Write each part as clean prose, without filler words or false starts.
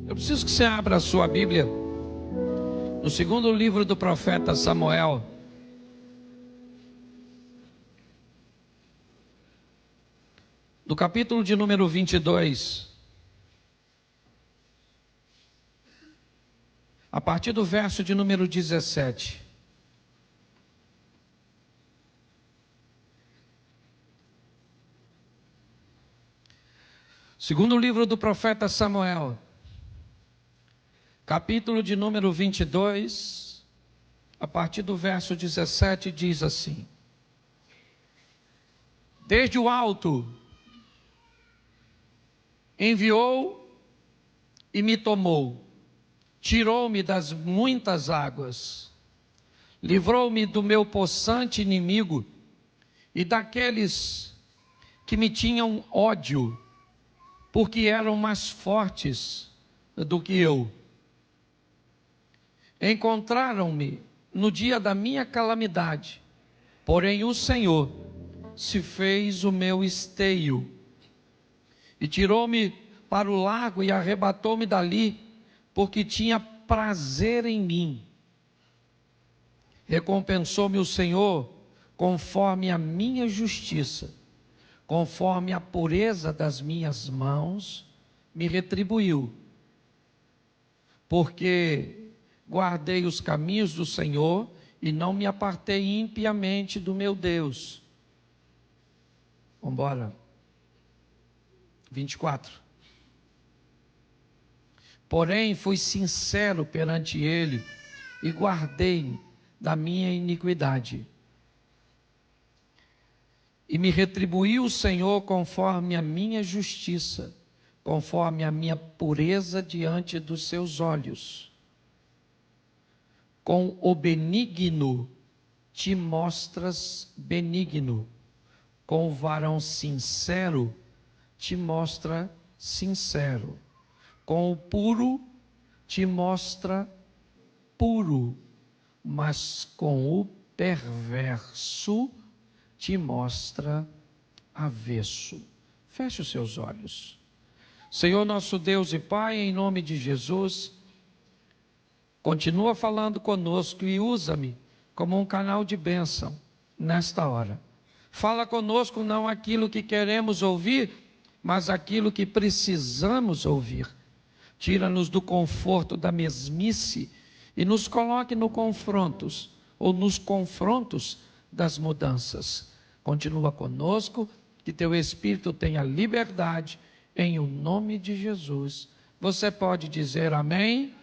Eu preciso que você abra a sua Bíblia no segundo livro do profeta Samuel. Do capítulo de número 22. A partir do verso de número 17. Segundo livro do profeta Samuel, capítulo de número 22, a partir do verso 17, diz assim: Desde o alto enviou e me tomou, tirou-me das muitas águas, livrou-me do meu possante inimigo e daqueles que me tinham ódio, porque eram mais fortes do que eu. Encontraram-me no dia da minha calamidade, porém o Senhor se fez o meu esteio, e tirou-me para o lago e arrebatou-me dali, porque tinha prazer em mim. Recompensou-me o Senhor conforme a minha justiça, conforme a pureza das minhas mãos, me retribuiu. Porque guardei os caminhos do Senhor e não me apartei impiamente do meu Deus. Vamos embora. 24. Porém, fui sincero perante ele e guardei da minha iniquidade. E me retribuiu o Senhor conforme a minha justiça, conforme a minha pureza diante dos seus olhos. Com o benigno te mostras benigno, com o varão sincero te mostra sincero, com o puro te mostra puro, mas com o perverso te mostra avesso. Feche os seus olhos. Senhor nosso Deus e Pai, em nome de Jesus, continua falando conosco e usa-me como um canal de bênção nesta hora. Fala conosco não aquilo que queremos ouvir, mas aquilo que precisamos ouvir. Tira-nos do conforto da mesmice e nos coloque nos confrontos das mudanças. Continua conosco, que teu Espírito tenha liberdade, em o nome de Jesus. Você pode dizer amém?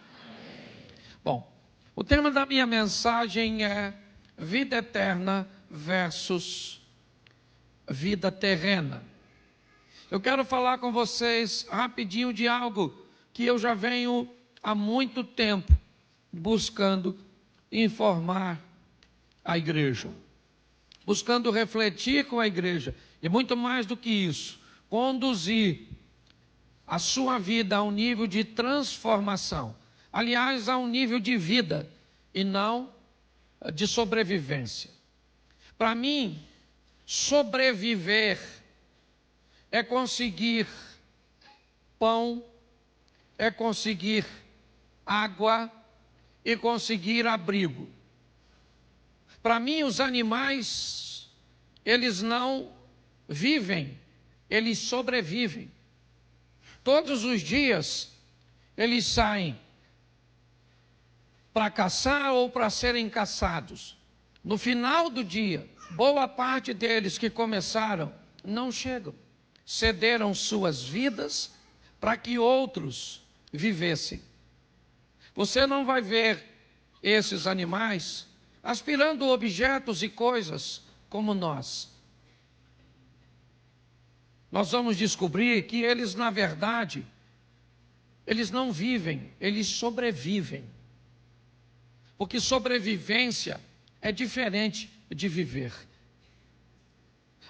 Bom, o tema da minha mensagem é vida eterna versus vida terrena. Eu quero falar com vocês rapidinho de algo que eu já venho há muito tempo buscando informar a igreja, buscando refletir com a igreja, e muito mais do que isso, conduzir a sua vida a um nível de transformação, aliás, a um nível de vida e não de sobrevivência. Para mim, sobreviver é conseguir pão, é conseguir água e conseguir abrigo. Para mim, os animais, eles não vivem, eles sobrevivem. Todos os dias, eles saem para caçar ou para serem caçados. No final do dia, boa parte deles que começaram não chegam. Cederam suas vidas para que outros vivessem. Você não vai ver esses animais aspirando objetos e coisas como nós. Nós vamos descobrir que eles, na verdade, eles não vivem, eles sobrevivem. Porque sobrevivência é diferente de viver.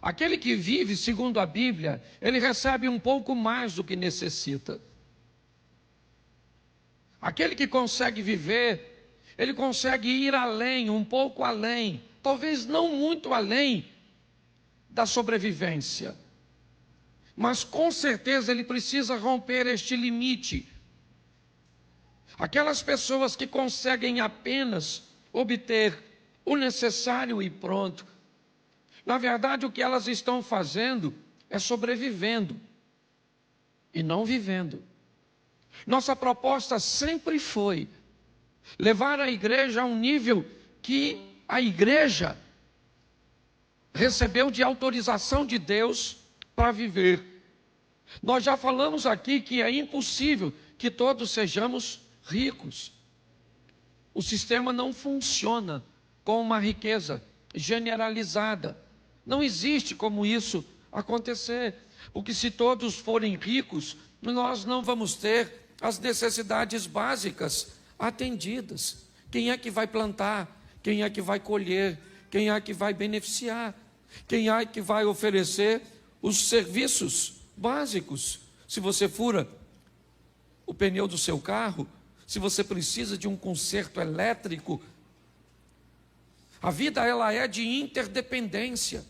Aquele que vive, segundo a Bíblia, ele recebe um pouco mais do que necessita. Aquele que consegue viver, ele consegue ir além, um pouco além, talvez não muito além da sobrevivência. Mas com certeza ele precisa romper este limite Aquelas pessoas que conseguem apenas obter o necessário e pronto, na verdade o que elas estão fazendo é sobrevivendo e não vivendo. Nossa proposta sempre foi levar a igreja a um nível que a igreja recebeu de autorização de Deus para viver. Nós já falamos aqui que é impossível que todos sejamos ricos. O sistema não funciona com uma riqueza generalizada. Não existe como isso acontecer, porque se todos forem ricos, nós não vamos ter as necessidades básicas atendidas. Quem é que vai plantar? Quem é que vai colher? Quem é que vai beneficiar? Quem é que vai oferecer os serviços básicos? Se você fura o pneu do seu carro, se você precisa de um conserto elétrico, a vida ela é de interdependência.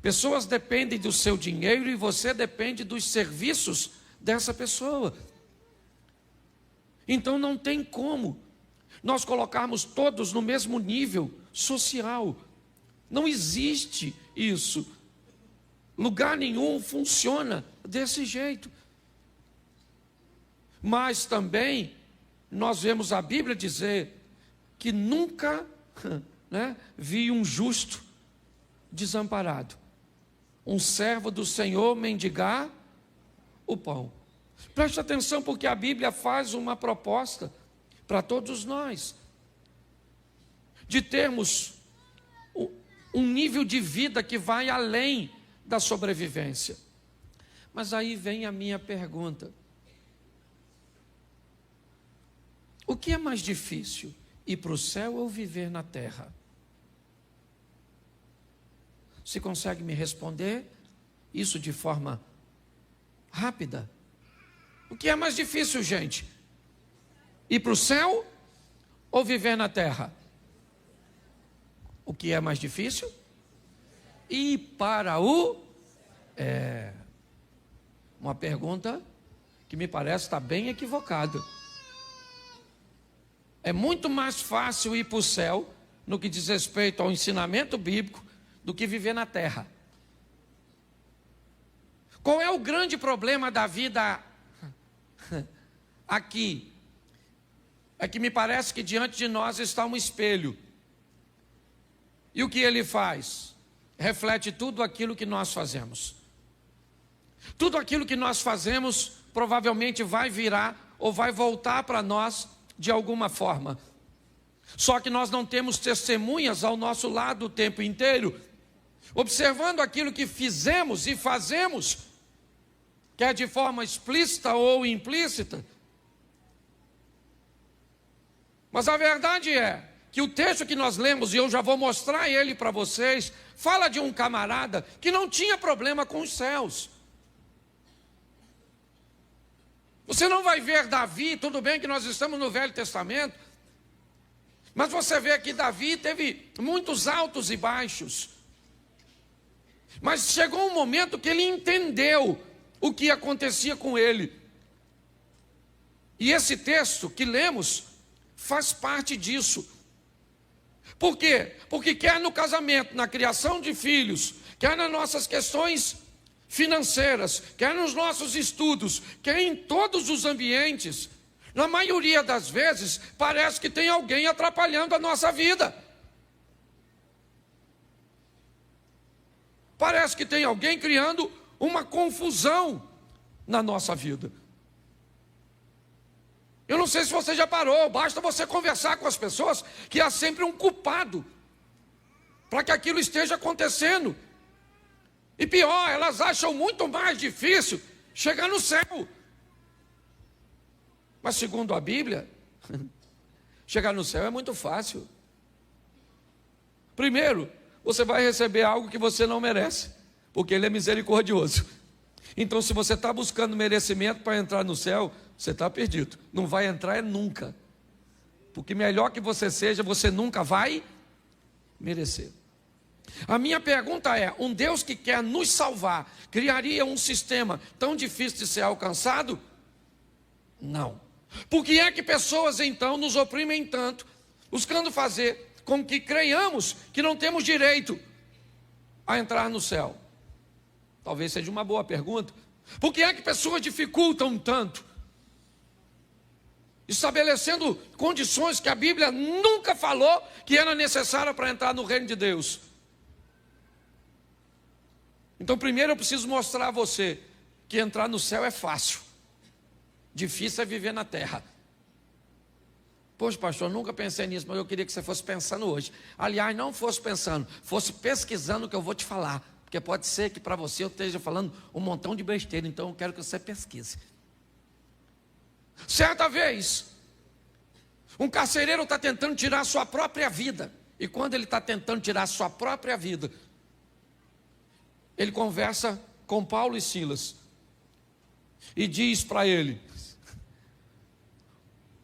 Pessoas dependem do seu dinheiro e você depende dos serviços dessa pessoa. Então não tem como nós colocarmos todos no mesmo nível social. Não existe isso. Lugar nenhum funciona desse jeito. Mas também nós vemos a Bíblia dizer que nunca vi um justo desamparado, um servo do Senhor mendigar o pão. Preste atenção, porque a Bíblia faz uma proposta para todos nós, de termos um nível de vida que vai além da sobrevivência. Mas aí vem a minha pergunta: o que é mais difícil, ir para o céu ou viver na terra? Você consegue me responder isso de forma rápida? O que é mais difícil, gente? Ir para o céu ou viver na terra? O que é mais difícil? Ir para o... uma pergunta que me parece estar bem equivocada. É muito mais fácil ir para o céu, no que diz respeito ao ensinamento bíblico, do que viver na terra. Qual é o grande problema da vida aqui? É que me parece que diante de nós está um espelho. E o que ele faz? Reflete tudo aquilo que nós fazemos. Tudo aquilo que nós fazemos provavelmente vai virar ou vai voltar para nós de alguma forma. Só que nós não temos testemunhas ao nosso lado o tempo inteiro, observando aquilo que fizemos e fazemos, quer de forma explícita ou implícita. Mas a verdade é que o texto que nós lemos, e eu já vou mostrar ele para vocês, fala de um camarada que não tinha problema com os céus. Você não vai ver Davi, tudo bem que nós estamos no Velho Testamento, mas você vê que Davi teve muitos altos e baixos. Mas chegou um momento que ele entendeu o que acontecia com ele. E esse texto que lemos faz parte disso. Por quê? Porque quer no casamento, na criação de filhos, quer nas nossas questões financeiras, quer nos nossos estudos, quer em todos os ambientes, na maioria das vezes, parece que tem alguém atrapalhando a nossa vida. Parece que tem alguém criando uma confusão na nossa vida. Eu não sei se você já parou, basta você conversar com as pessoas, que há sempre um culpado para que aquilo esteja acontecendo. E pior, elas acham muito mais difícil chegar no céu. Mas segundo a Bíblia, chegar no céu é muito fácil. Primeiro, você vai receber algo que você não merece, porque Ele é misericordioso. Então, se você está buscando merecimento para entrar no céu, você está perdido. Não vai entrar nunca. Porque melhor que você seja, você nunca vai merecer. A minha pergunta é: um Deus que quer nos salvar, criaria um sistema tão difícil de ser alcançado? Não. Por que é que pessoas então nos oprimem tanto, buscando fazer com que creiamos que não temos direito a entrar no céu? Talvez seja uma boa pergunta. Por que é que pessoas dificultam tanto, estabelecendo condições que a Bíblia nunca falou que era necessária para entrar no reino de Deus? Então, primeiro eu preciso mostrar a você que entrar no céu é fácil. Difícil é viver na terra. Poxa, pastor, nunca pensei nisso, mas eu queria que você fosse pensando hoje. Aliás, não fosse pensando, fosse pesquisando o que eu vou te falar. Porque pode ser que para você eu esteja falando um montão de besteira, então eu quero que você pesquise. Certa vez, um carcereiro está tentando tirar a sua própria vida. E quando ele está tentando tirar a sua própria vida, ele conversa com Paulo e Silas e diz para ele: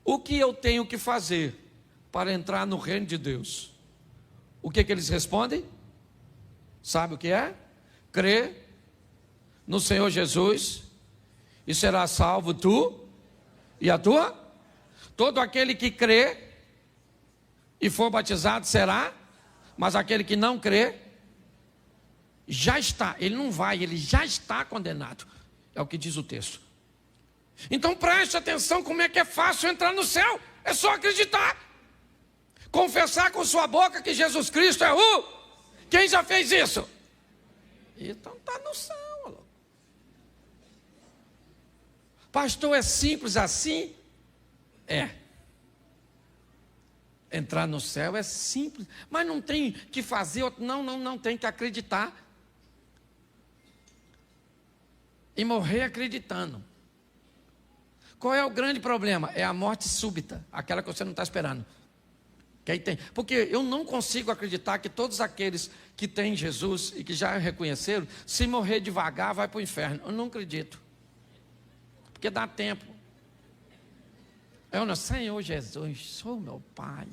o que eu tenho que fazer para entrar no reino de Deus? O que eles respondem? Sabe o que é? Crê no Senhor Jesus e será salvo tu e a tua. Todo aquele que crê e for batizado será, mas aquele que não crê já está, ele não vai, ele já está condenado. É o que diz o texto. Então preste atenção como é que é fácil entrar no céu. É só acreditar. Confessar com sua boca que Jesus Cristo é o... Quem já fez isso? Então está no céu. Pastor, é simples assim? É. Entrar no céu é simples, mas não tem que fazer, não tem que acreditar. E morrer acreditando. Qual é o grande problema? É a morte súbita, aquela que você não está esperando. Que aí tem. Porque eu não consigo acreditar que todos aqueles que têm Jesus e que já reconheceram, se morrer devagar, vai para o inferno. Eu não acredito. Porque dá tempo. Eu não, Senhor Jesus, sou meu Pai.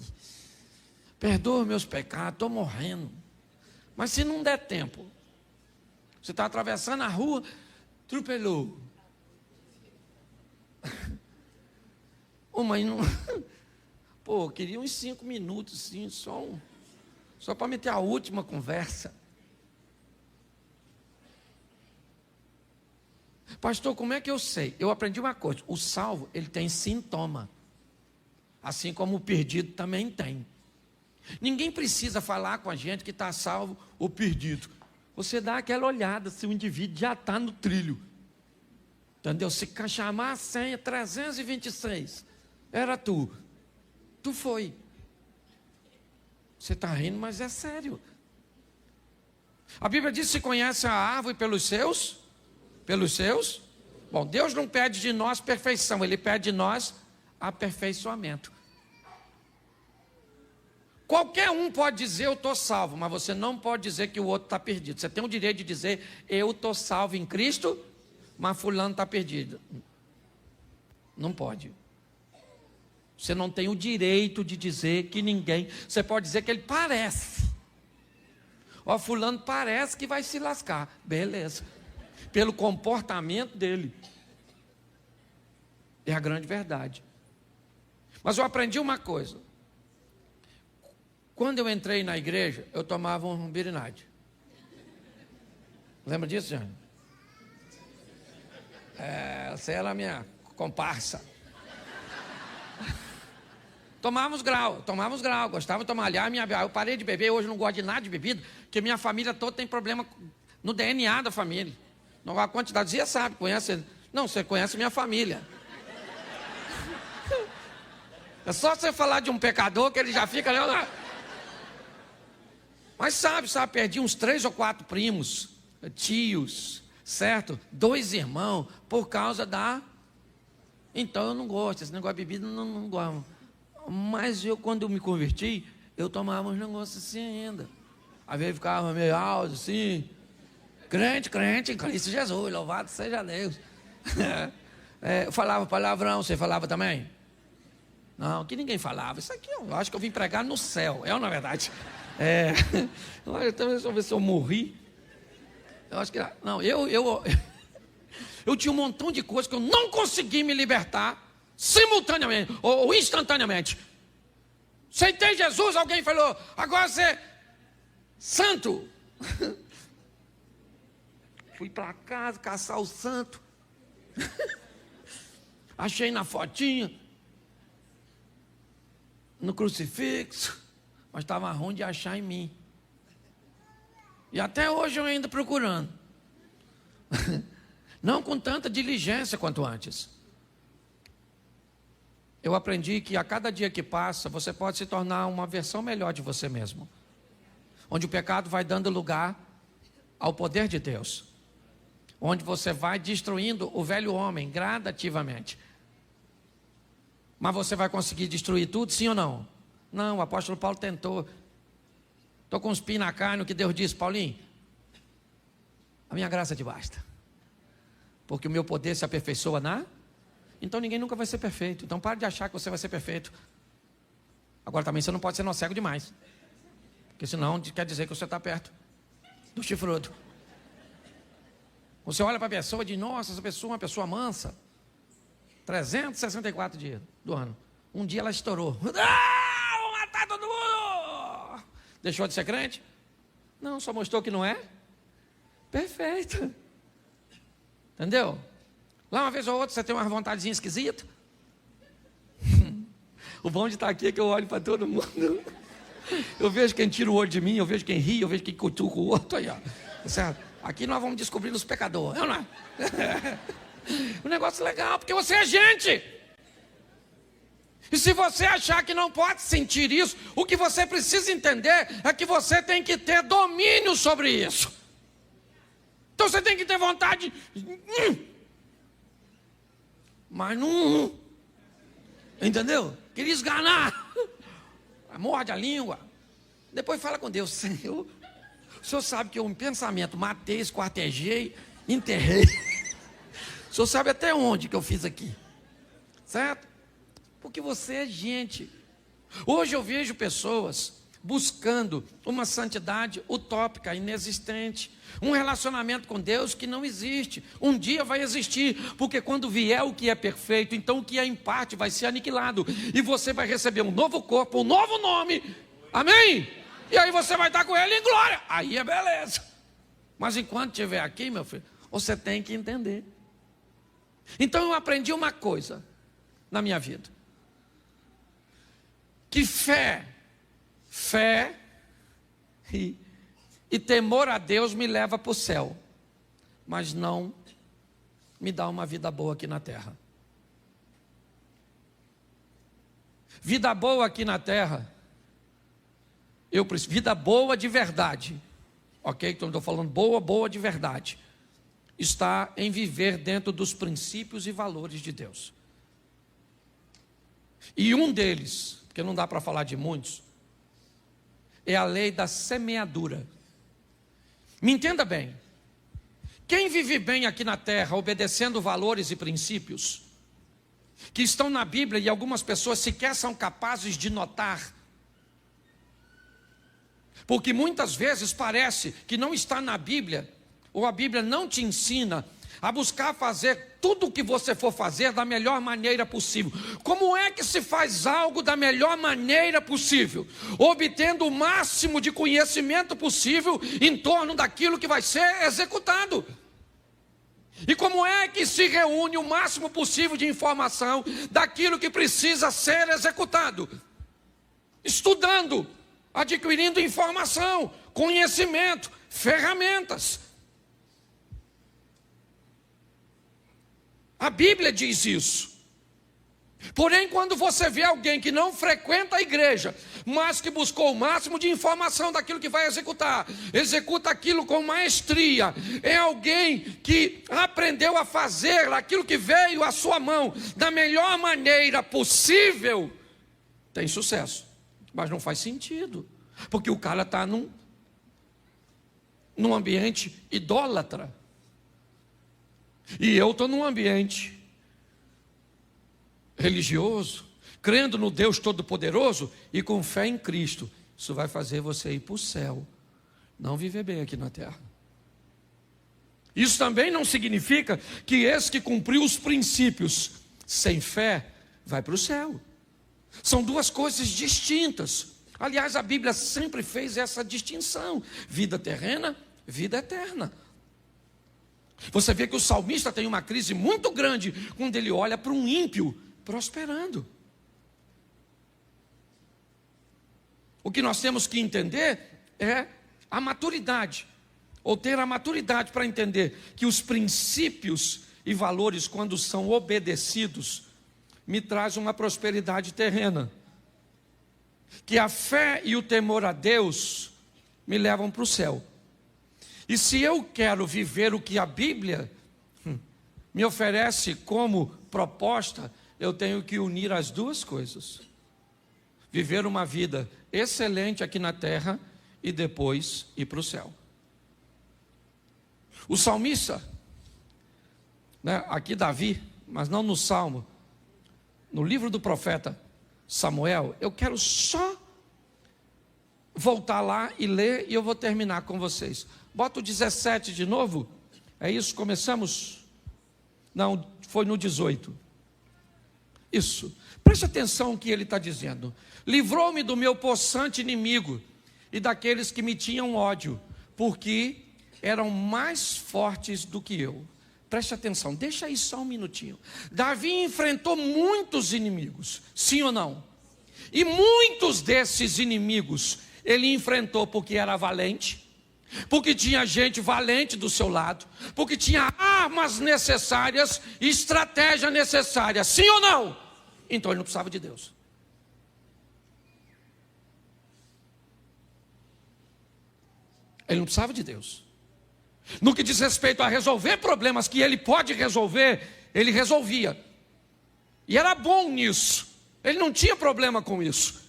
Perdoa meus pecados, estou morrendo. Mas se não der tempo, você está atravessando a rua, atropelou. Mas não... Pô, eu queria uns 5 minutos, sim, só para meter a última conversa. Pastor, como é que eu sei? Eu aprendi uma coisa, o salvo, ele tem sintoma. Assim como o perdido também tem. Ninguém precisa falar com a gente que está salvo ou perdido. Você dá aquela olhada se o indivíduo já está no trilho. Entendeu? Se chamar a senha 326, era tu. Tu foi. Você está rindo, mas é sério. A Bíblia diz que se conhece a árvore pelos seus. Pelos seus. Bom, Deus não pede de nós perfeição, Ele pede de nós aperfeiçoamento. Qualquer um pode dizer eu estou salvo, mas você não pode dizer que o outro está perdido. Você tem o direito de dizer eu estou salvo em Cristo, mas fulano está perdido. Não pode. Você não tem o direito de dizer que ninguém... Você pode dizer que ele parece. Ó, fulano parece que vai se lascar. Beleza. Pelo comportamento dele. É a grande verdade. Mas eu aprendi uma coisa. Quando eu entrei na igreja, eu tomava um birinade. Lembra disso, Jane? Você era a minha comparsa. Tomávamos grau, gostava de tomar. Aliás, eu parei de beber, hoje não gosto de nada de bebida, porque minha família toda tem problema no DNA da família. Não, a quantidade, você sabe, conhece? Não, você conhece minha família. É só você falar de um pecador que ele já fica... Mas sabe, perdi uns 3 ou 4 primos, tios, certo? 2 irmãos, por causa da... Então eu não gosto, esse negócio de bebida não gosto. Mas quando eu me converti, eu tomava uns negócios assim ainda. Às vezes ficava meio alto, assim. Crente em Cristo Jesus, louvado seja Deus. Eu falava palavrão, você falava também? Não, que ninguém falava. Isso aqui eu acho que eu vim pregar no céu, na verdade. Deixa eu ver se eu morri. Eu acho que... Não, eu tinha um montão de coisas que eu não consegui me libertar. simultaneamente ou instantaneamente. Aceitei Jesus, alguém falou, agora você é santo. Fui para casa caçar o santo. Achei na fotinha, no crucifixo, mas estava ruim de achar em mim. E até hoje eu ainda procurando. Não com tanta diligência quanto antes. Eu aprendi que a cada dia que passa, você pode se tornar uma versão melhor de você mesmo. Onde o pecado vai dando lugar ao poder de Deus. Onde você vai destruindo o velho homem gradativamente. Mas você vai conseguir destruir tudo, sim ou não? Não, o apóstolo Paulo tentou. Estou com uns pins na carne, o que Deus disse, Paulinho, a minha graça te basta. Porque o meu poder se aperfeiçoa na... Então ninguém nunca vai ser perfeito. Então pare de achar que você vai ser perfeito. Agora também você não pode ser nó cego demais. Porque senão quer dizer que você está perto do chifrudo. Você olha para a pessoa e diz, nossa, essa pessoa é uma pessoa mansa. 364 dias do ano. Um dia ela estourou. Ah, vou matar todo mundo! Deixou de ser crente? Não, só mostrou que não é perfeito. Entendeu? Lá uma vez ou outra você tem uma vontadezinha esquisita. O bom de estar aqui é que eu olho para todo mundo. Eu vejo quem tira o olho de mim, eu vejo quem ri, eu vejo quem cutuca o outro. Aí, ó. Certo? Aqui nós vamos descobrir os pecadores. Não é? Um negócio legal, porque você é gente. E se você achar que não pode sentir isso, o que você precisa entender é que você tem que ter domínio sobre isso. Então você tem que ter vontade. Mas não. Entendeu? Queria esganar. Morde a língua. Depois fala com Deus, Senhor. O Senhor sabe que eu em pensamento matei, esquartejei, enterrei. O Senhor sabe até onde que eu fiz aqui. Certo? Porque você é gente. Hoje eu vejo pessoas buscando uma santidade utópica, inexistente. Um relacionamento com Deus que não existe. Um dia vai existir, porque quando vier o que é perfeito, então o que é em parte vai ser aniquilado. E você vai receber um novo corpo, um novo nome. Amém? E aí você vai estar com ele em glória. Aí é beleza. Mas enquanto estiver aqui, meu filho, você tem que entender. Então eu aprendi uma coisa na minha vida. Que fé e temor a Deus me leva para o céu, mas não me dá uma vida boa aqui na terra. Vida boa aqui na terra, eu preciso, vida boa de verdade, ok? Então estou falando boa de verdade, está em viver dentro dos princípios e valores de Deus. E um deles, porque não dá para falar de muitos, é a lei da semeadura. Me entenda bem. Quem vive bem aqui na terra, obedecendo valores e princípios, que estão na Bíblia e algumas pessoas sequer são capazes de notar, porque muitas vezes parece que não está na Bíblia, ou a Bíblia não te ensina a buscar fazer tudo o que você for fazer da melhor maneira possível. Como é que se faz algo da melhor maneira possível? Obtendo o máximo de conhecimento possível em torno daquilo que vai ser executado. E como é que se reúne o máximo possível de informação daquilo que precisa ser executado? Estudando, adquirindo informação, conhecimento, ferramentas. A Bíblia diz isso. Porém, quando você vê alguém que não frequenta a igreja, mas que buscou o máximo de informação daquilo que vai executar, executa aquilo com maestria, é alguém que aprendeu a fazer aquilo que veio à sua mão da melhor maneira possível, tem sucesso. Mas não faz sentido, porque o cara está num ambiente idólatra. E eu estou num ambiente religioso, crendo no Deus Todo-Poderoso e com fé em Cristo. Isso vai fazer você ir para o céu, não viver bem aqui na terra. Isso também não significa que esse que cumpriu os princípios sem fé vai para o céu. São duas coisas distintas. Aliás, a Bíblia sempre fez essa distinção: vida terrena, vida eterna. Você vê que o salmista tem uma crise muito grande quando ele olha para um ímpio prosperando. O que nós temos que entender é a maturidade, ou ter a maturidade para entender que os princípios e valores, quando são obedecidos, me traz uma prosperidade terrena. Que a fé e o temor a Deus me levam para o céu. E se eu quero viver o que a Bíblia me oferece como proposta, eu tenho que unir as duas coisas. Viver uma vida excelente aqui na terra e depois ir para o céu. O salmista, aqui Davi, mas não no Salmo, no livro do profeta Samuel, eu quero só voltar lá e ler, e eu vou terminar com vocês. Bota o 17 de novo. É isso, começamos? Não, foi no 18. Isso. Preste atenção no que ele está dizendo. Livrou-me do meu possante inimigo e daqueles que me tinham ódio, porque eram mais fortes do que eu. Preste atenção, deixa aí só um minutinho. Davi enfrentou muitos inimigos, sim ou não? E muitos desses inimigos ele enfrentou porque era valente, porque tinha gente valente do seu lado, porque tinha armas necessárias e estratégia necessária, sim ou não? Então ele não precisava de Deus. Ele não precisava de Deus. No que diz respeito a resolver problemas que ele pode resolver, ele resolvia. E era bom nisso. Ele não tinha problema com isso.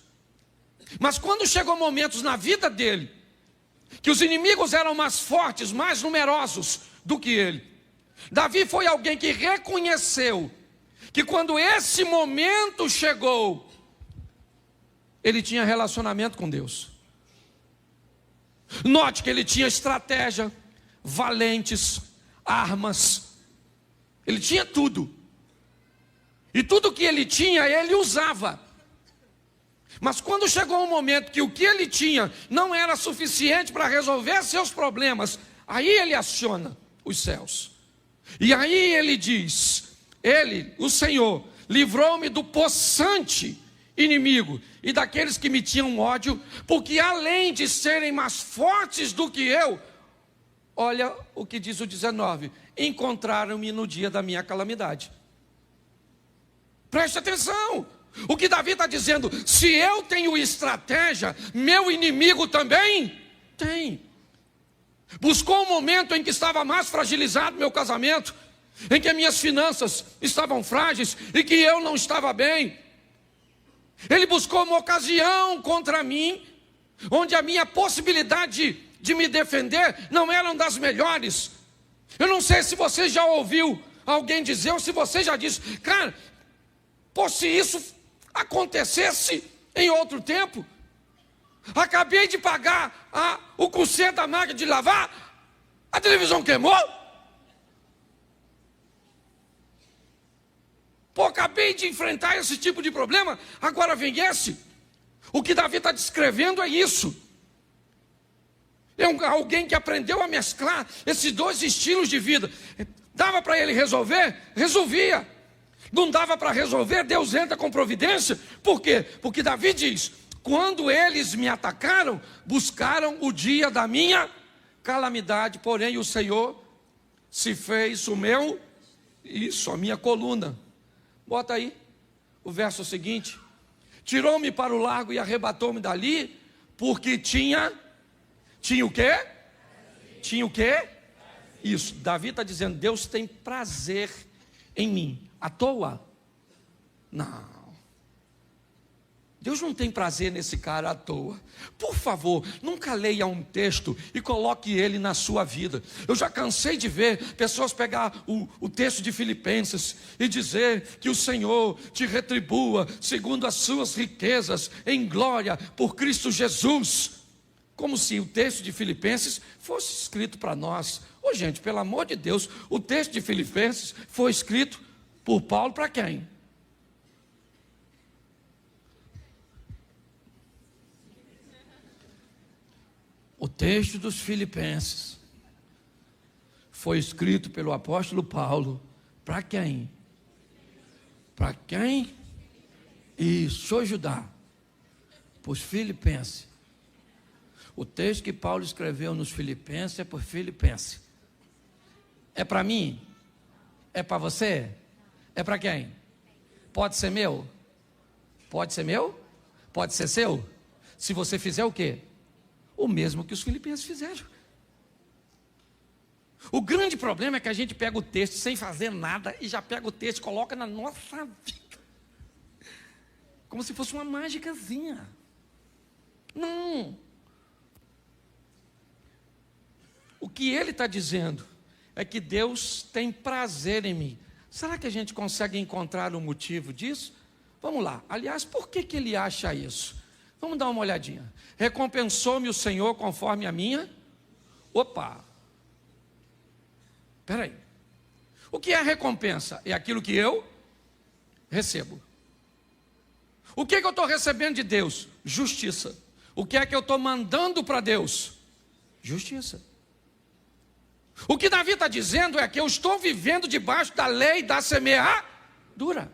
Mas quando chegou momentos na vida dele, que os inimigos eram mais fortes, mais numerosos do que ele, Davi foi alguém que reconheceu que quando esse momento chegou, ele tinha relacionamento com Deus. Note que ele tinha estratégia, valentes, armas, ele tinha tudo. E tudo que ele tinha, ele usava. Mas quando chegou um momento que o que ele tinha não era suficiente para resolver seus problemas, aí ele aciona os céus. E aí ele diz, o Senhor, livrou-me do possante inimigo e daqueles que me tinham ódio, porque além de serem mais fortes do que eu, olha o que diz o 19, encontraram-me no dia da minha calamidade. Preste atenção, o que Davi está dizendo: se eu tenho estratégia, meu inimigo também tem. Buscou um momento em que estava mais fragilizado meu casamento, em que as minhas finanças estavam frágeis e que eu não estava bem. Ele buscou uma ocasião contra mim, onde a minha possibilidade de me defender não eram das melhores. Eu não sei se você já ouviu alguém dizer, ou se você já disse, cara, pô, se isso acontecesse em outro tempo, acabei de pagar o conserto da máquina de lavar, a televisão queimou. Pô, acabei de enfrentar esse tipo de problema, agora vem esse. O que Davi está descrevendo é isso. É alguém que aprendeu a mesclar esses dois estilos de vida. Dava para ele resolver? Resolvia. Não dava para resolver? Deus entra com providência. Por quê? Porque Davi diz, quando eles me atacaram, buscaram o dia da minha calamidade, porém o Senhor se fez o meu, a minha coluna. Bota aí o verso seguinte. Tirou-me para o largo e arrebatou-me dali, porque tinha o quê? Tinha o quê? Isso, Davi está dizendo, Deus tem prazer em mim. À toa? Não. Deus não tem prazer nesse cara à toa. Por favor, nunca leia um texto e coloque ele na sua vida. Eu já cansei de ver pessoas pegar o texto de Filipenses e dizer que o Senhor te retribua segundo as suas riquezas em glória por Cristo Jesus. Como se o texto de Filipenses fosse escrito para nós. Ô gente, pelo amor de Deus, o texto de Filipenses foi escrito por Paulo para quem? O texto dos Filipenses foi escrito pelo apóstolo Paulo para quem? Para quem? Isso, deixa eu ajudar. Para os Filipenses. O texto que Paulo escreveu nos Filipenses é por Filipenses. É para mim? É para você? É para quem? Pode ser meu? Pode ser meu? Pode ser seu? Se você fizer o quê? O mesmo que os filipenses fizeram. O grande problema é que a gente pega o texto sem fazer nada e já pega o texto e coloca na nossa vida. Como se fosse uma mágicazinha. Não. O que ele está dizendo é que Deus tem prazer em mim. Será que a gente consegue encontrar o motivo disso? Vamos lá. Aliás, por que ele acha isso? Vamos dar uma olhadinha. Recompensou-me o Senhor conforme a minha... Opa! Espera aí. O que é recompensa? É aquilo que eu recebo. O que eu estou recebendo de Deus? Justiça. O que é que eu estou mandando para Deus? Justiça. O que Davi está dizendo é que eu estou vivendo debaixo da lei da semeadura.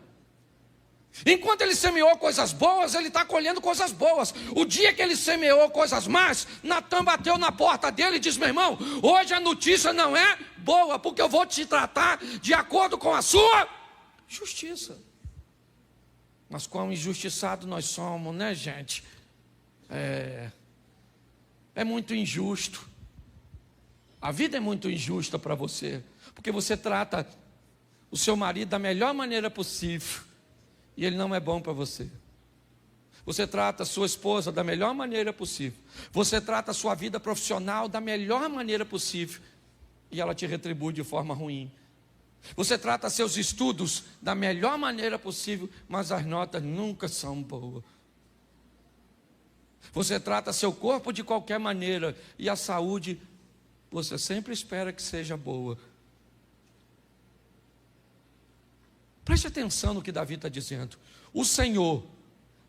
Enquanto ele semeou coisas boas, ele está colhendo coisas boas. O dia que ele semeou coisas más, Natan bateu na porta dele e disse: meu irmão, hoje a notícia não é boa, porque eu vou te tratar de acordo com a sua justiça. Mas quão injustiçado nós somos, né, gente? É muito injusto. A vida é muito injusta para você, porque você trata o seu marido da melhor maneira possível e ele não é bom para você. Você trata a sua esposa da melhor maneira possível. Você trata a sua vida profissional da melhor maneira possível e ela te retribui de forma ruim. Você trata seus estudos da melhor maneira possível, mas as notas nunca são boas. Você trata seu corpo de qualquer maneira e a saúde você sempre espera que seja boa. Preste atenção no que Davi está dizendo. O Senhor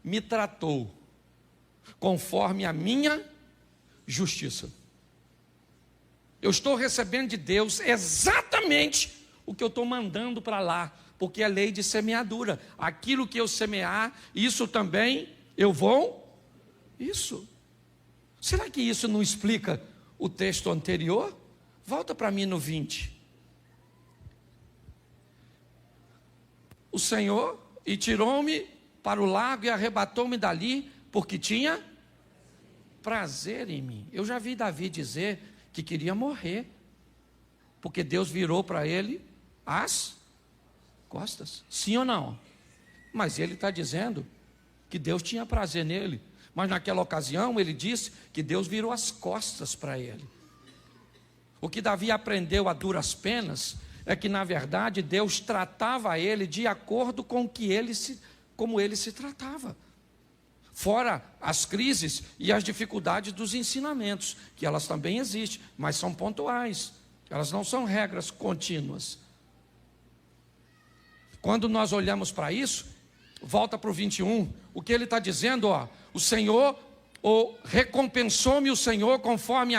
me tratou conforme a minha justiça. Eu estou recebendo de Deus exatamente o que eu estou mandando para lá, porque é lei de semeadura. Aquilo que eu semear, isso também eu vou. Isso. Será que isso não explica o texto anterior? Volta para mim no 20. O Senhor e tirou-me para o lago e arrebatou-me dali, porque tinha prazer em mim. Eu já vi Davi dizer que queria morrer, porque Deus virou para ele as costas. Sim ou não? Mas ele está dizendo que Deus tinha prazer nele. Mas naquela ocasião ele disse que Deus virou as costas para ele. O que Davi aprendeu a duras penas é que na verdade Deus tratava ele de acordo com como ele se tratava. Fora as crises e as dificuldades dos ensinamentos, que elas também existem, mas são pontuais. Elas não são regras contínuas. Quando nós olhamos para isso, volta para o 21, o que ele está dizendo, o Senhor, recompensou-me o Senhor conforme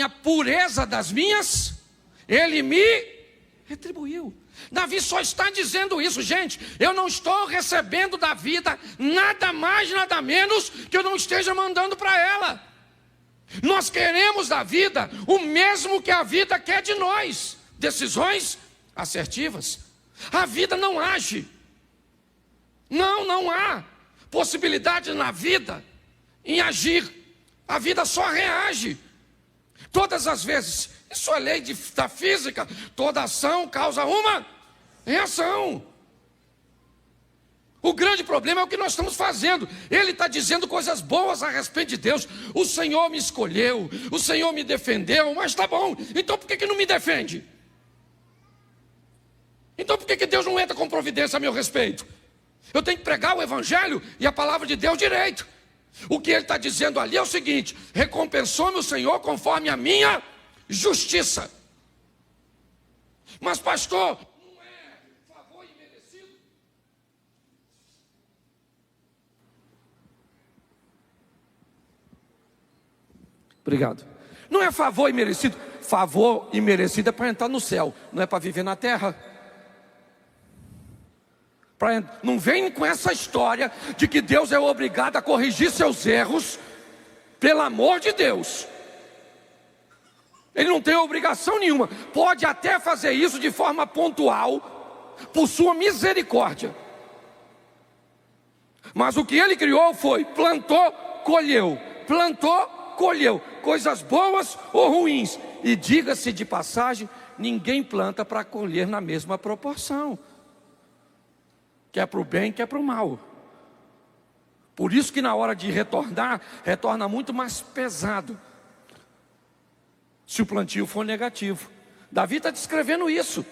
a pureza das minhas, Ele me retribuiu. Davi só está dizendo isso, gente. Eu não estou recebendo da vida nada mais, nada menos que eu não esteja mandando para ela. Nós queremos da vida o mesmo que a vida quer de nós. Decisões assertivas. A vida não age. Não há possibilidade na vida em agir. A vida só reage. Todas as vezes, isso é lei da física, toda ação causa uma reação. O grande problema é o que nós estamos fazendo. Ele está dizendo coisas boas a respeito de Deus. O Senhor me escolheu, o Senhor me defendeu, mas está bom, então por que não me defende? Então por que Deus não entra com providência a meu respeito? Eu tenho que pregar o Evangelho e a palavra de Deus direito. O que ele está dizendo ali é o seguinte: recompensou-me o Senhor conforme a minha justiça. Mas pastor, não é favor imerecido? Obrigado. Não é favor imerecido. Favor imerecido é para entrar no céu, não é para viver na terra. Não vem com essa história de que Deus é obrigado a corrigir seus erros. Pelo amor de Deus, Ele não tem obrigação nenhuma. Pode até fazer isso de forma pontual, por sua misericórdia. Mas o que Ele criou foi: plantou, colheu. Plantou, colheu. Coisas boas ou ruins. E diga-se de passagem, ninguém planta para colher na mesma proporção. Quer para o bem, quer para o mal. Por isso que na hora de retornar, retorna muito mais pesado, se o plantio for negativo. Davi está descrevendo isso.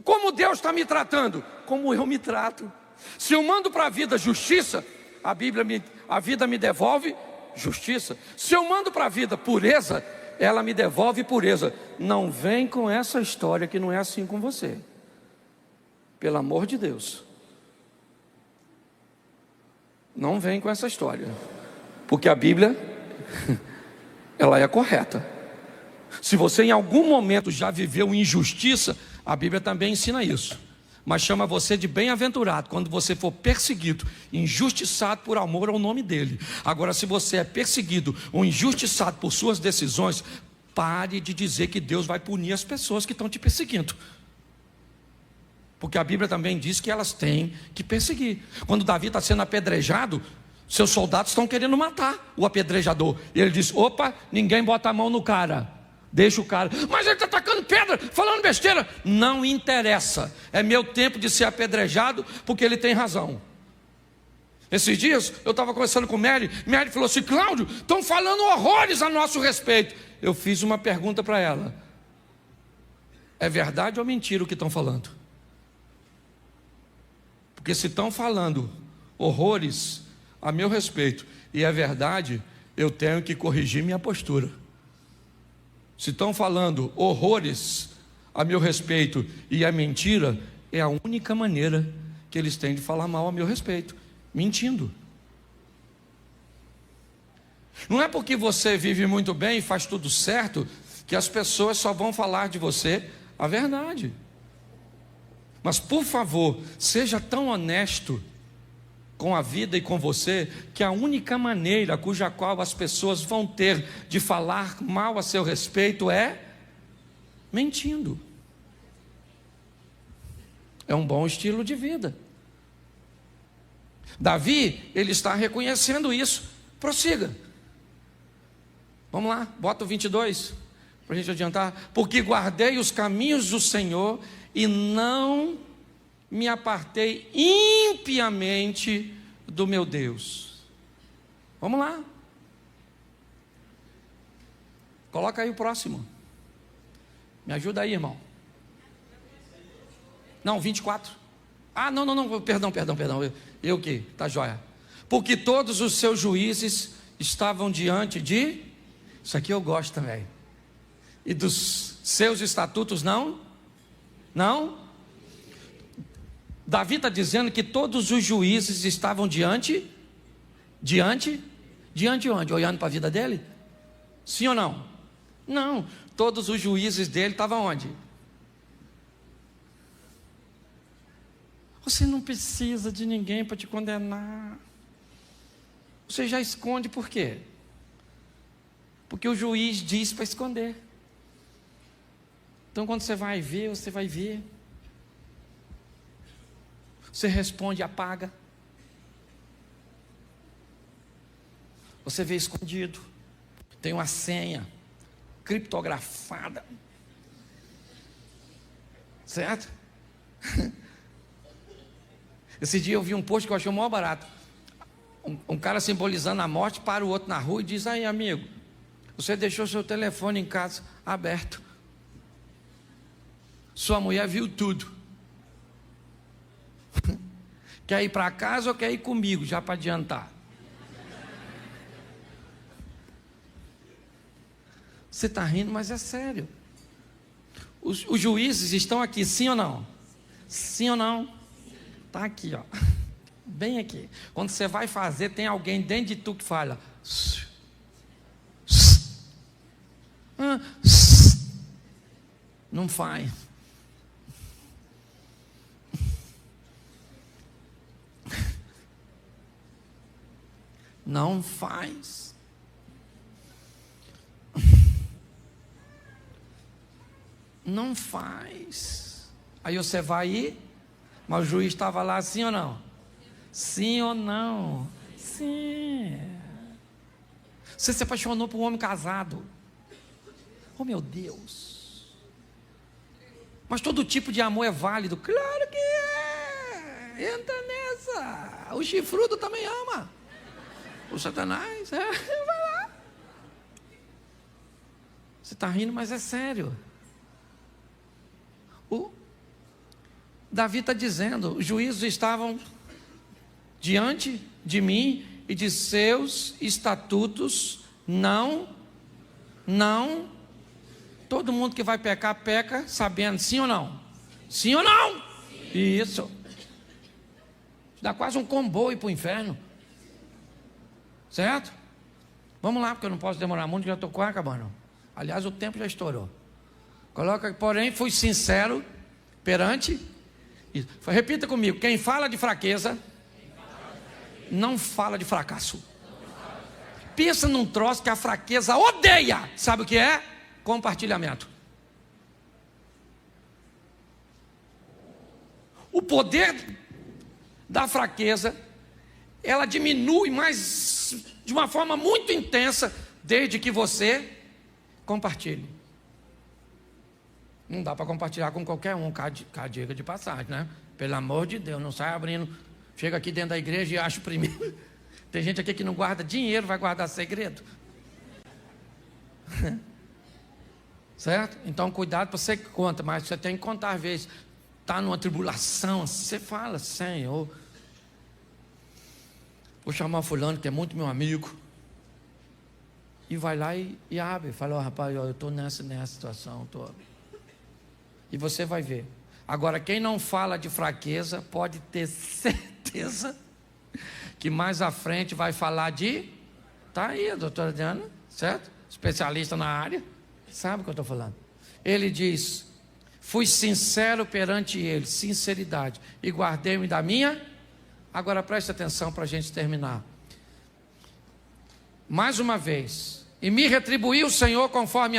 Como Deus está me tratando? Como eu me trato. Se eu mando para a vida justiça, a vida me devolve justiça. Se eu mando para a vida pureza, ela me devolve pureza. Não vem com essa história que não é assim com você. Pelo amor de Deus. Não vem com essa história. Porque a Bíblia, ela é correta. Se você em algum momento já viveu injustiça, a Bíblia também ensina isso. Mas chama você de bem-aventurado quando você for perseguido, injustiçado por amor ao nome dele. Agora, se você é perseguido ou injustiçado por suas decisões, pare de dizer que Deus vai punir as pessoas que estão te perseguindo. Porque a Bíblia também diz que elas têm que perseguir. Quando Davi está sendo apedrejado, seus soldados estão querendo matar o apedrejador. E ele diz: opa, ninguém bota a mão no cara. Deixa o cara. Mas ele está atacando pedra, falando besteira. Não interessa. É meu tempo de ser apedrejado, porque ele tem razão. Esses dias eu estava conversando com Mary. Mary falou assim: Cláudio, estão falando horrores a nosso respeito. Eu fiz uma pergunta para ela: é verdade ou mentira o que estão falando? Porque se estão falando horrores a meu respeito e é verdade, eu tenho que corrigir minha postura. Se estão falando horrores a meu respeito e é mentira, é a única maneira que eles têm de falar mal a meu respeito, mentindo. Não é porque você vive muito bem e faz tudo certo que as pessoas só vão falar de você a verdade. Mas por favor, seja tão honesto com a vida e com você, que a única maneira cuja qual as pessoas vão ter de falar mal a seu respeito é mentindo. É um bom estilo de vida. Davi, ele está reconhecendo isso. Prossiga. Vamos lá, bota o 22 para a gente adiantar. Porque guardei os caminhos do Senhor e não me apartei impiamente do meu Deus. Vamos lá. Coloca aí o próximo. Me ajuda aí, irmão. Não, 24. Ah, não, perdão. Eu que, tá joia. Porque todos os seus juízes estavam diante de... Isso aqui eu gosto também. E dos seus estatutos não? Davi está dizendo que todos os juízes estavam diante onde? Olhando para a vida dele? Sim ou não? Não, todos os juízes dele estavam onde? Você não precisa de ninguém para te condenar. Você já esconde por quê? Porque o juiz diz para esconder. Então quando você vai ver, você vai ver. Você responde, apaga. Você vê escondido. Tem uma senha criptografada. Certo? Esse dia eu vi um post que eu achei o maior barato. Um cara simbolizando a morte para o outro na rua e diz: aí, amigo, você deixou seu telefone em casa aberto. Sua mulher viu tudo. Quer ir para casa ou quer ir comigo, já para adiantar? Você está rindo, mas é sério. Os juízes estão aqui, sim ou não? Sim ou não? Está aqui, ó. Bem aqui. Quando você vai fazer, tem alguém dentro de tu que fala. Não faz. Não faz. Não faz. Aí você vai ir, mas o juiz estava lá, sim ou não? Sim ou não? Sim. Você se apaixonou por um homem casado. Oh, meu Deus. Mas todo tipo de amor é válido. Claro que é. Entra nessa. O chifrudo também ama. O Satanás, vai lá. Você está rindo, mas é sério. O Davi está dizendo, os juízos estavam diante de mim e de seus estatutos não, todo mundo que vai pecar, peca sabendo, sim ou não? Sim ou não? Sim. Isso. Dá quase um comboio para o inferno. Certo? Vamos lá, porque eu não posso demorar muito, já estou quase acabando. Aliás, o tempo já estourou. Coloca, porém, fui sincero perante. Repita comigo: quem fala de fraqueza, não fala de fracasso. Pensa num troço que a fraqueza odeia. Sabe o que é? Compartilhamento. O poder da fraqueza, ela diminui, mas de uma forma muito intensa, desde que você compartilhe. Não dá para compartilhar com qualquer um, diga de passagem, né? Pelo amor de Deus, não sai abrindo. Chega aqui dentro da igreja e acha o primeiro. Tem gente aqui que não guarda dinheiro, vai guardar segredo. Certo? Então cuidado para você que conta, mas você tem que contar às vezes. Está numa tribulação, você fala: Senhor, vou chamar fulano que é muito meu amigo. E vai lá e abre. Fala: rapaz, eu estou nessa situação. E você vai ver. Agora, quem não fala de fraqueza, pode ter certeza que mais à frente vai falar de... Está aí a doutora Diana, certo? Especialista na área. Sabe o que eu estou falando? Ele diz: fui sincero perante ele, sinceridade, e guardei-me da minha... Agora preste atenção para a gente terminar. Mais uma vez. E me retribuiu o Senhor conforme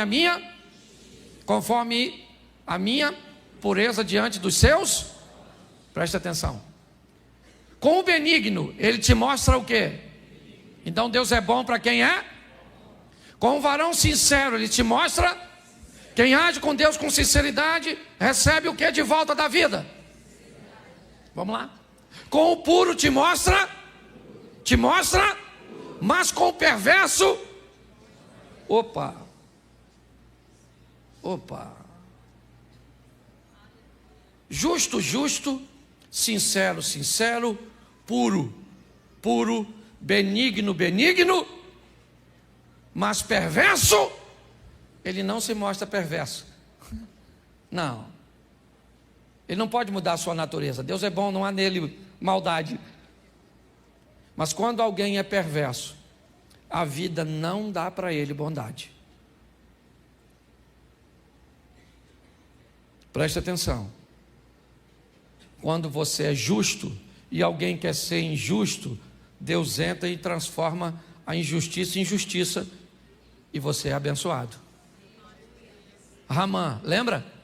a minha pureza diante dos seus. Preste atenção. Com o benigno, ele te mostra o quê? Então Deus é bom para quem é? Com o varão sincero, ele te mostra. Quem age com Deus com sinceridade, recebe o que de volta da vida? Vamos lá. Com o puro te mostra, mas com o perverso, opa, justo, sincero, puro, benigno, mas perverso, ele não se mostra perverso, não, ele não pode mudar a sua natureza. Deus é bom, não há nele maldade. Mas quando alguém é perverso, a vida não dá para ele bondade. Preste atenção. Quando você é justo e alguém quer ser injusto, Deus entra e transforma a injustiça em justiça e você é abençoado. Ramã, lembra?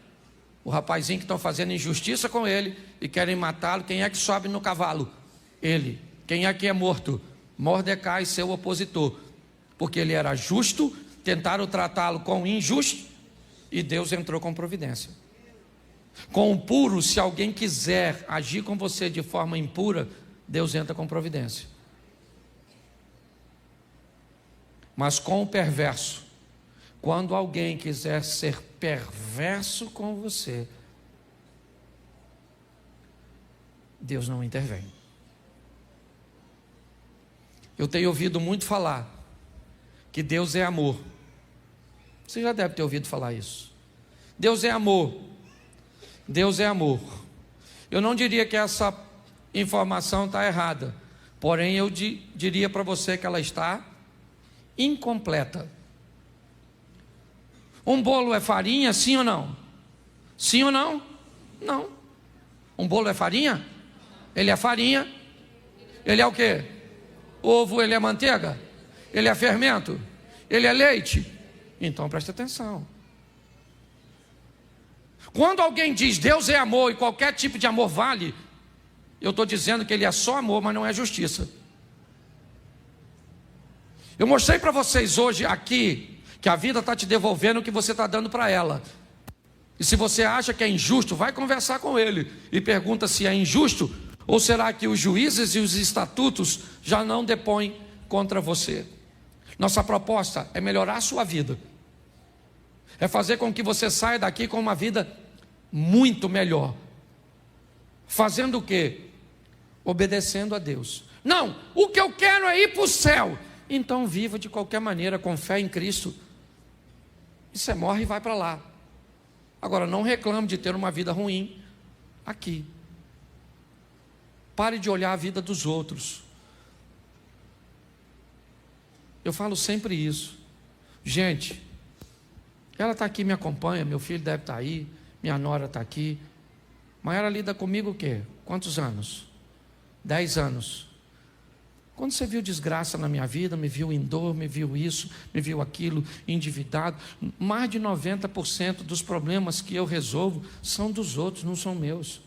O rapazinho que estão fazendo injustiça com ele e querem matá-lo. Quem é que sobe no cavalo? Ele. Quem é que é morto? Mordecai, seu opositor. Porque ele era justo, tentaram tratá-lo com injusto e Deus entrou com providência. Com o puro, se alguém quiser agir com você de forma impura, Deus entra com providência. Mas com o perverso, quando alguém quiser ser perverso com você, Deus não intervém. Eu tenho ouvido muito falar que Deus é amor. Você já deve ter ouvido falar isso. Deus é amor. Deus é amor. Eu não diria que essa informação está errada, porém eu diria para você que ela está incompleta. Um bolo é farinha, sim ou não? Sim ou não? Não. Um bolo é farinha? Ele é farinha. Ele é o quê? Ovo, ele é manteiga? Ele é fermento? Ele é leite? Então preste atenção. Quando alguém diz Deus é amor e qualquer tipo de amor vale, eu estou dizendo que ele é só amor, mas não é justiça. Eu mostrei para vocês hoje aqui que a vida está te devolvendo o que você está dando para ela. E se você acha que é injusto, vai conversar com ele e pergunta se é injusto, ou será que os juízes e os estatutos já não depõem contra você. Nossa proposta é melhorar a sua vida, é fazer com que você saia daqui com uma vida muito melhor. Fazendo o quê? Obedecendo a Deus. Não, o que eu quero é ir para o céu. Então viva de qualquer maneira, com fé em Cristo. E você morre e vai para lá. Agora não reclame de ter uma vida ruim aqui. Pare de olhar a vida dos outros. Eu falo sempre isso. Gente, ela está aqui, me acompanha, meu filho deve estar aí, minha nora está aqui. Mas ela lida comigo o quê? Quantos anos? 10 anos. Quando você viu desgraça na minha vida, me viu em dor, me viu isso, me viu aquilo, endividado, mais de 90% dos problemas que eu resolvo são dos outros, não são meus.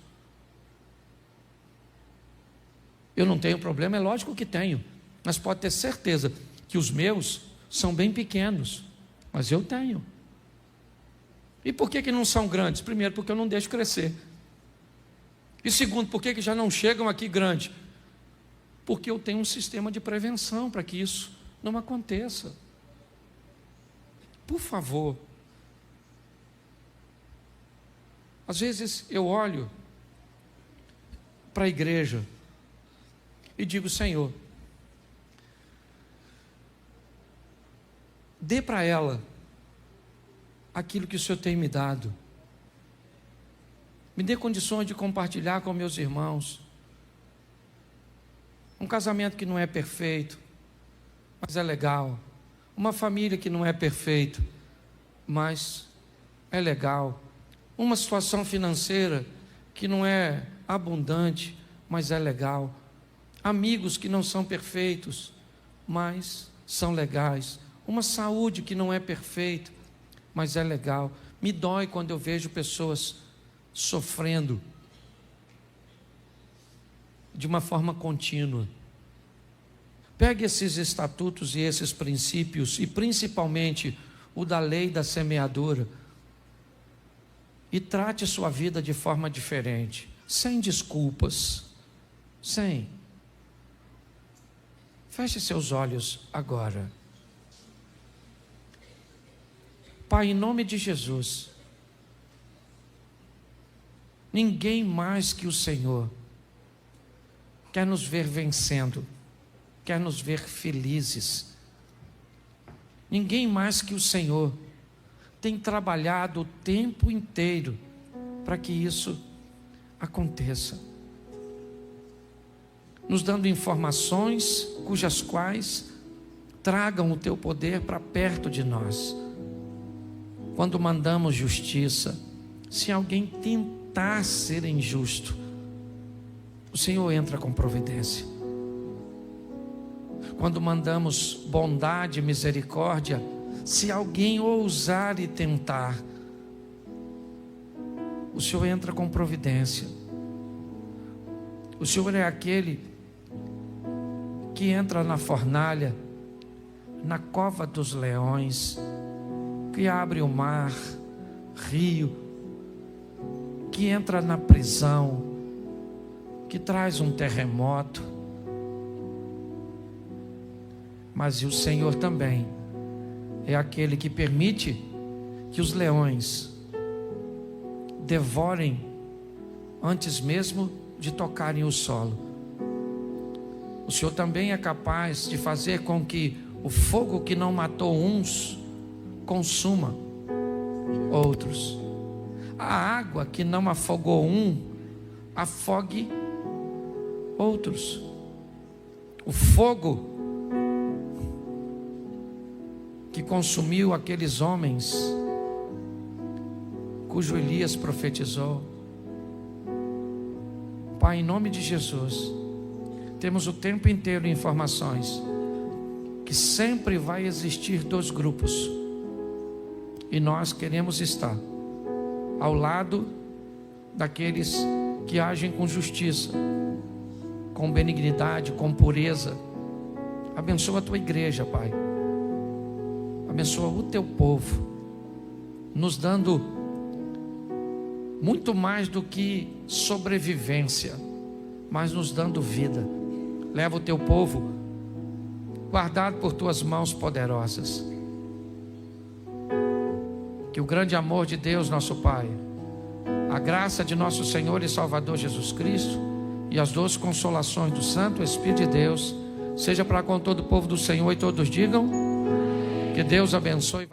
Eu não tenho problema, é lógico que tenho, mas pode ter certeza que os meus são bem pequenos, mas eu tenho. E por que não são grandes? Primeiro, porque eu não deixo crescer. E segundo, por que já não chegam aqui grandes? Porque eu tenho um sistema de prevenção para que isso não aconteça. Por favor. Às vezes eu olho para a igreja e digo, Senhor, dê para ela aquilo que o Senhor tem me dado. Me dê condições de compartilhar com meus irmãos. Um casamento que não é perfeito, mas é legal. Uma família que não é perfeita, mas é legal. Uma situação financeira que não é abundante, mas é legal. Amigos que não são perfeitos, mas são legais. Uma saúde que não é perfeita, mas é legal. Me dói quando eu vejo pessoas sofrendo de uma forma contínua. Pegue esses estatutos e esses princípios, e principalmente o da lei da semeadura, e trate sua vida de forma diferente, sem desculpas, sem. Feche seus olhos agora. Pai, em nome de Jesus, ninguém mais que o Senhor quer nos ver vencendo, quer nos ver felizes. Ninguém mais que o Senhor tem trabalhado o tempo inteiro para que isso aconteça, nos dando informações cujas quais tragam o teu poder para perto de nós. Quando mandamos justiça, se alguém tentar ser injusto, o Senhor entra com providência. Quando mandamos bondade e misericórdia, se alguém ousar e tentar, o Senhor entra com providência. O Senhor é aquele que entra na fornalha, na cova dos leões, que abre o mar, rio, que entra na prisão, que traz um terremoto. Mas o Senhor também é aquele que permite que os leões devorem antes mesmo de tocarem o solo. O Senhor também é capaz de fazer com que o fogo que não matou uns consuma outros. A água que não afogou um afogue outros. O fogo que consumiu aqueles homens cujo Elias profetizou. Pai, em nome de Jesus, temos o tempo inteiro informações que sempre vai existir 2 grupos, e nós queremos estar ao lado daqueles que agem com justiça, com benignidade, com pureza. Abençoa a tua igreja, Pai. Abençoa o teu povo, nos dando muito mais do que sobrevivência, mas nos dando vida. Leva o teu povo guardado por tuas mãos poderosas. Que o grande amor de Deus, nosso Pai, a graça de nosso Senhor e Salvador Jesus Cristo e as doces consolações do Santo Espírito de Deus seja para com todo o povo do Senhor, e todos digam: que Deus abençoe.